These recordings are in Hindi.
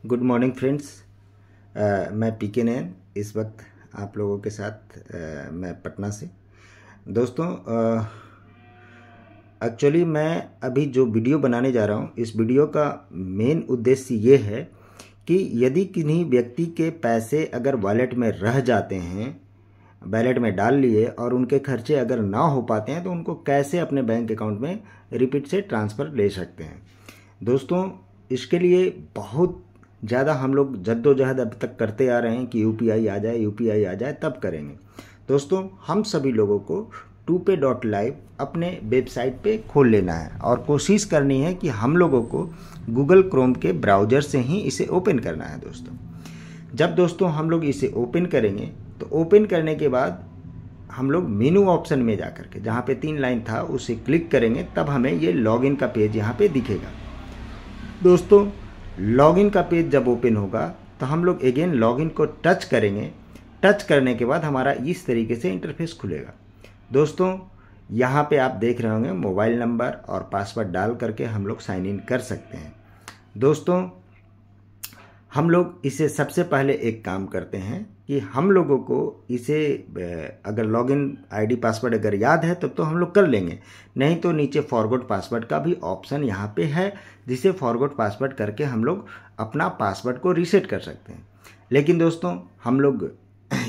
Good morning friends. मैं पीके नैन इस वक्त आप लोगों के साथ मैं पटना से। दोस्तों, एक्चुअली मैं अभी जो वीडियो बनाने जा रहा हूँ, इस वीडियो का मेन उद्देश्य ये है कि यदि किन्हीं व्यक्ति के पैसे अगर वॉलेट में रह जाते हैं, वॉलेट में डाल लिए और उनके खर्चे अगर ना हो पाते हैं तो उनको कैसे अपने बैंक अकाउंट में रिपीट से ट्रांसफ़र ले सकते हैं। दोस्तों, इसके लिए बहुत ज़्यादा हम लोग जद्दोजहद अब तक करते आ रहे हैं कि यूपीआई आ जाए तब करेंगे। दोस्तों, हम सभी लोगों को टूपे.live अपने वेबसाइट पे खोल लेना है और कोशिश करनी है कि हम लोगों को गूगल क्रोम के ब्राउज़र से ही इसे ओपन करना है। दोस्तों हम लोग इसे ओपन करेंगे तो ओपन करने के बाद हम लोग मेनू ऑप्शन में जा करके जहाँ पे 3 लाइन था उसे क्लिक करेंगे, तब हमें ये लॉगिन का पेज यहाँ पे दिखेगा। दोस्तों, लॉगिन का पेज जब ओपन होगा तो हम लोग अगेन लॉगिन को टच करेंगे। टच करने के बाद हमारा इस तरीके से इंटरफेस खुलेगा। दोस्तों, यहाँ पे आप देख रहे होंगे मोबाइल नंबर और पासवर्ड डाल करके हम लोग साइन इन कर सकते हैं। दोस्तों, हम लोग इसे सबसे पहले एक काम करते हैं कि हम लोगों को इसे अगर लॉगिन आईडी पासवर्ड अगर याद है तब तो हम लोग कर लेंगे, नहीं तो नीचे फॉरगॉट पासवर्ड का भी ऑप्शन यहाँ पे है, जिसे फॉरगॉट पासवर्ड करके हम लोग अपना पासवर्ड को रीसेट कर सकते हैं। लेकिन दोस्तों, हम लोग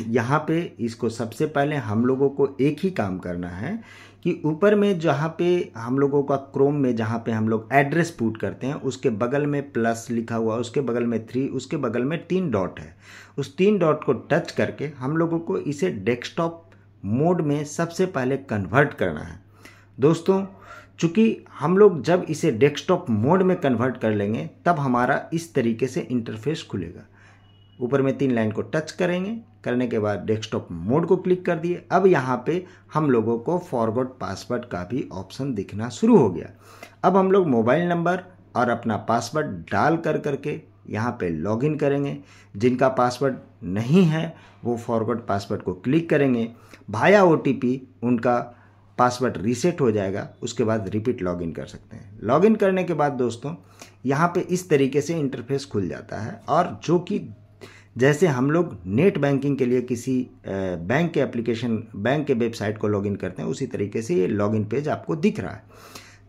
यहाँ पे इसको सबसे पहले हम लोगों को एक ही काम करना है कि ऊपर में जहाँ पे हम लोगों का क्रोम में जहाँ पे हम लोग एड्रेस पुट करते हैं उसके बगल में प्लस लिखा हुआ, उसके बगल में 3, उसके बगल में 3 डॉट है। उस 3 डॉट को टच करके हम लोगों को इसे डेस्कटॉप मोड में सबसे पहले कन्वर्ट करना है। दोस्तों, चूँकि हम लोग जब इसे डेस्कटॉप मोड में कन्वर्ट कर लेंगे तब हमारा इस तरीके से इंटरफेस खुलेगा। ऊपर में 3 लाइन को टच करेंगे, करने के बाद डेस्कटॉप मोड को क्लिक कर दिए। अब यहाँ पे हम लोगों को फॉरगॉट पासवर्ड का भी ऑप्शन दिखना शुरू हो गया। अब हम लोग मोबाइल नंबर और अपना पासवर्ड डाल करके यहाँ पे लॉगिन करेंगे। जिनका पासवर्ड नहीं है वो फॉरगॉट पासवर्ड को क्लिक करेंगे, भाया OTP उनका पासवर्ड रीसेट हो जाएगा, उसके बाद रिपीट लॉगिन कर सकते हैं। लॉगिन करने के बाद दोस्तों यहाँ पे इस तरीके से इंटरफेस खुल जाता है, और जो कि जैसे हम लोग नेट बैंकिंग के लिए किसी बैंक के एप्लीकेशन, बैंक के वेबसाइट को लॉगिन करते हैं, उसी तरीके से ये लॉगिन पेज आपको दिख रहा है।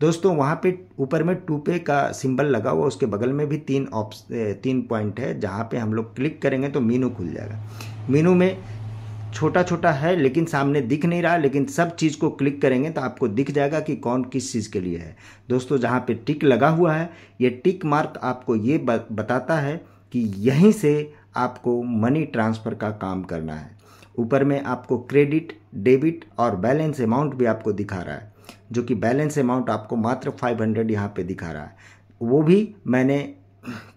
दोस्तों, वहाँ पे ऊपर में टूपे का सिंबल लगा हुआ, उसके बगल में भी 3 पॉइंट है, जहाँ पे हम लोग क्लिक करेंगे तो मीनू खुल जाएगा। मीनू में छोटा छोटा है लेकिन सामने दिख नहीं रहा, लेकिन सब चीज़ को क्लिक करेंगे तो आपको दिख जाएगा कि कौन किस चीज़ के लिए है। दोस्तों, जहाँ पे टिक लगा हुआ है, ये टिक मार्क आपको ये बताता है कि यहीं से आपको मनी ट्रांसफ़र का काम करना है। ऊपर में आपको क्रेडिट, डेबिट और बैलेंस अमाउंट भी आपको दिखा रहा है, जो कि बैलेंस अमाउंट आपको मात्र 500 यहाँ पे दिखा रहा है। वो भी मैंने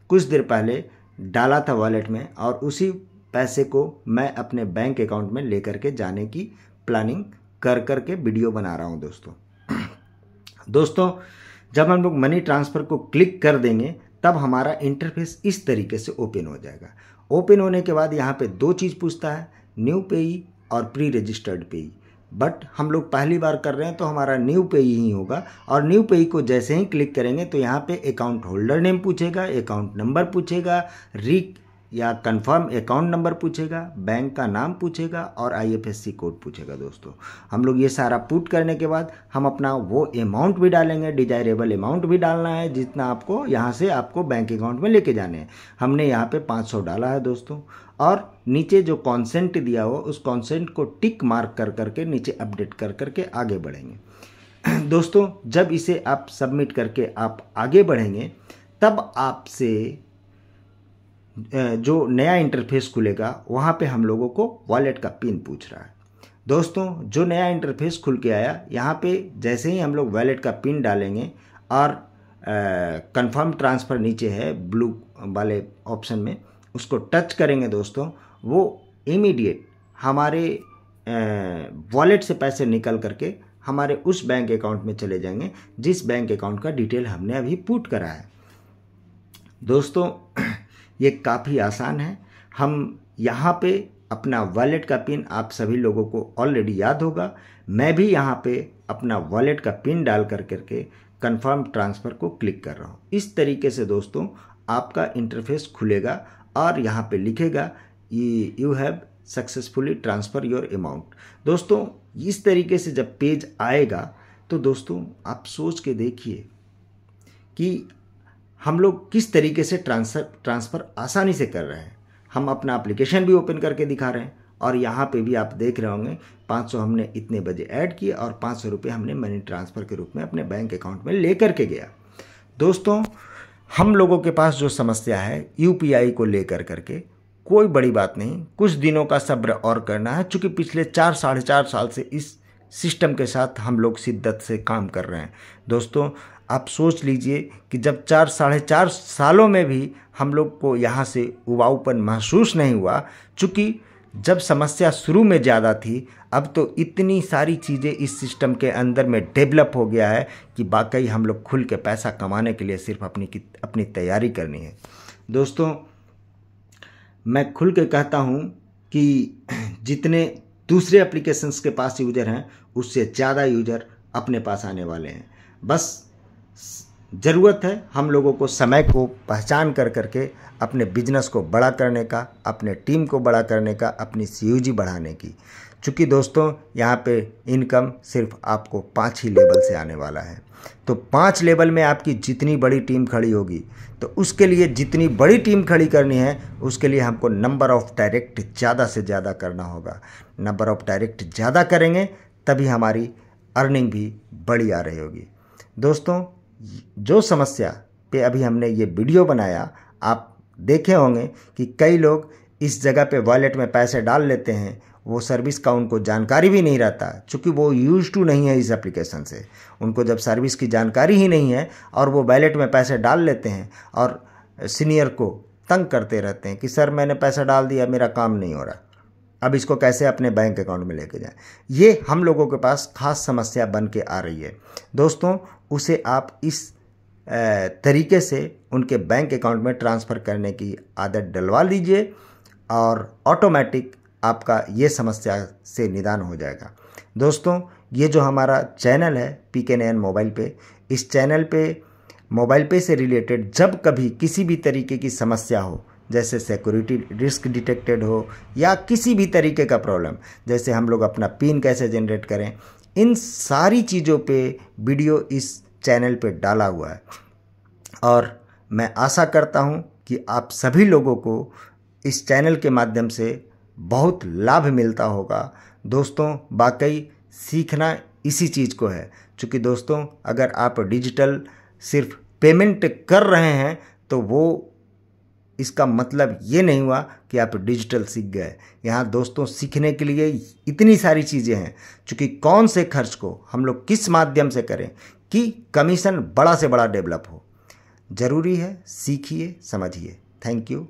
कुछ देर पहले डाला था वॉलेट में, और उसी पैसे को मैं अपने बैंक अकाउंट में लेकर के जाने की प्लानिंग करके वीडियो बना रहा हूँ। दोस्तों, जब हम लोग मनी ट्रांसफ़र को क्लिक कर देंगे तब हमारा इंटरफेस इस तरीके से ओपन हो जाएगा। ओपन होने के बाद यहाँ पे 2 चीज़ पूछता है, न्यू पेई और प्री रजिस्टर्ड पेई। बट हम लोग पहली बार कर रहे हैं तो हमारा न्यू पेई ही होगा, और न्यू पेई को जैसे ही क्लिक करेंगे तो यहाँ पे अकाउंट होल्डर नेम पूछेगा, अकाउंट नंबर पूछेगा, या कंफर्म अकाउंट नंबर पूछेगा, बैंक का नाम पूछेगा और IFSC कोड पूछेगा। दोस्तों, हम लोग ये सारा पुट करने के बाद हम अपना वो अमाउंट भी डालेंगे, डिजायरेबल अमाउंट भी डालना है जितना आपको यहाँ से आपको बैंक अकाउंट में लेके जाने हैं। हमने यहाँ पे 500 डाला है दोस्तों, और नीचे जो कॉन्सेंट दिया हुआ उस कॉन्सेंट को टिक मार्क करके नीचे अपडेट करके आगे बढ़ेंगे। दोस्तों, जब इसे आप सबमिट करके आप आगे बढ़ेंगे तब आपसे जो नया इंटरफेस खुलेगा वहाँ पे हम लोगों को वॉलेट का पिन पूछ रहा है। दोस्तों, जो नया इंटरफेस खुल के आया, यहाँ पे जैसे ही हम लोग वॉलेट का पिन डालेंगे और कंफर्म ट्रांसफ़र नीचे है ब्लू वाले ऑप्शन में, उसको टच करेंगे दोस्तों, वो इमीडिएट हमारे वॉलेट से पैसे निकल करके हमारे उस बैंक अकाउंट में चले जाएंगे जिस बैंक अकाउंट का डिटेल हमने अभी पुट करा है। दोस्तों, ये काफ़ी आसान है। हम यहाँ पे अपना वॉलेट का पिन, आप सभी लोगों को ऑलरेडी याद होगा, मैं भी यहाँ पे अपना वॉलेट का पिन डाल करके कंफर्म ट्रांसफ़र को क्लिक कर रहा हूँ। इस तरीके से दोस्तों आपका इंटरफेस खुलेगा और यहाँ पे लिखेगा you have successfully transfer your amount. दोस्तों इस तरीके से जब पेज आएगा तो दोस्तों आप सोच के देखिए कि हम लोग किस तरीके से ट्रांसफ़र आसानी से कर रहे हैं। हम अपना एप्लीकेशन भी ओपन करके दिखा रहे हैं और यहाँ पे भी आप देख रहे होंगे 500 हमने इतने बजे ऐड किए और 500 रुपये हमने मनी ट्रांसफ़र के रूप में अपने बैंक अकाउंट में ले करके गया। दोस्तों हम लोगों के पास जो समस्या है यूपीआई को लेकर करके, कोई बड़ी बात नहीं, कुछ दिनों का सब्र और करना है, चूँकि पिछले 4-4.5 साल से इस सिस्टम के साथ हम लोग शिद्दत से काम कर रहे हैं। दोस्तों आप सोच लीजिए कि जब 4-4.5 सालों में भी हम लोग को यहाँ से उबाऊपन महसूस नहीं हुआ, चूँकि जब समस्या शुरू में ज़्यादा थी, अब तो इतनी सारी चीज़ें इस सिस्टम के अंदर में डेवलप हो गया है कि वाकई हम लोग खुल के पैसा कमाने के लिए सिर्फ अपनी तैयारी करनी है। दोस्तों मैं खुल के कहता हूँ कि जितने दूसरे एप्लीकेशंस के पास यूज़र हैं उससे ज़्यादा यूज़र अपने पास आने वाले हैं। बस ज़रूरत है हम लोगों को समय को पहचान कर करके अपने बिजनेस को बड़ा करने का, अपने टीम को बड़ा करने का, अपनी सीयूजी बढ़ाने की। चूँकि दोस्तों यहाँ पे इनकम सिर्फ आपको 5 ही लेवल से आने वाला है, तो 5 लेवल में आपकी जितनी बड़ी टीम खड़ी होगी, तो उसके लिए जितनी बड़ी टीम खड़ी करनी है उसके लिए हमको नंबर ऑफ़ डायरेक्ट ज़्यादा से ज़्यादा करना होगा। नंबर ऑफ़ डायरेक्ट ज़्यादा करेंगे तभी हमारी अर्निंग भी बड़ी आ रही होगी। दोस्तों जो समस्या पे अभी हमने ये वीडियो बनाया, आप देखे होंगे कि कई लोग इस जगह पे वॉलेट में पैसे डाल लेते हैं, वो सर्विस का उनको जानकारी भी नहीं रहता, क्योंकि वो यूज टू नहीं है इस एप्लीकेशन से। उनको जब सर्विस की जानकारी ही नहीं है और वो वॉलेट में पैसे डाल लेते हैं और सीनियर को तंग करते रहते हैं कि सर मैंने पैसा डाल दिया, मेरा काम नहीं हो रहा, अब इसको कैसे अपने बैंक अकाउंट में लेके जाएं। ये हम लोगों के पास खास समस्या बन के आ रही है। दोस्तों उसे आप इस तरीके से उनके बैंक अकाउंट में ट्रांसफ़र करने की आदत डलवा लीजिए और ऑटोमेटिक आपका ये समस्या से निदान हो जाएगा। दोस्तों ये जो हमारा चैनल है PK9 मोबाइल पे, इस चैनल पे मोबाइल पे से रिलेटेड जब कभी किसी भी तरीके की समस्या हो, जैसे सिक्योरिटी रिस्क डिटेक्टेड हो या किसी भी तरीके का प्रॉब्लम, जैसे हम लोग अपना पिन कैसे जनरेट करें, इन सारी चीज़ों पे वीडियो इस चैनल पे डाला हुआ है और मैं आशा करता हूँ कि आप सभी लोगों को इस चैनल के माध्यम से बहुत लाभ मिलता होगा। दोस्तों वाकई सीखना इसी चीज़ को है, क्योंकि दोस्तों अगर आप डिजिटल सिर्फ पेमेंट कर रहे हैं तो वो इसका मतलब ये नहीं हुआ कि आप डिजिटल सीख गए। यहाँ दोस्तों सीखने के लिए इतनी सारी चीज़ें हैं, क्योंकि कौन से खर्च को हम लोग किस माध्यम से करें कि कमीशन बड़ा से बड़ा डेवलप हो। ज़रूरी है, सीखिए, समझिए। Thank you.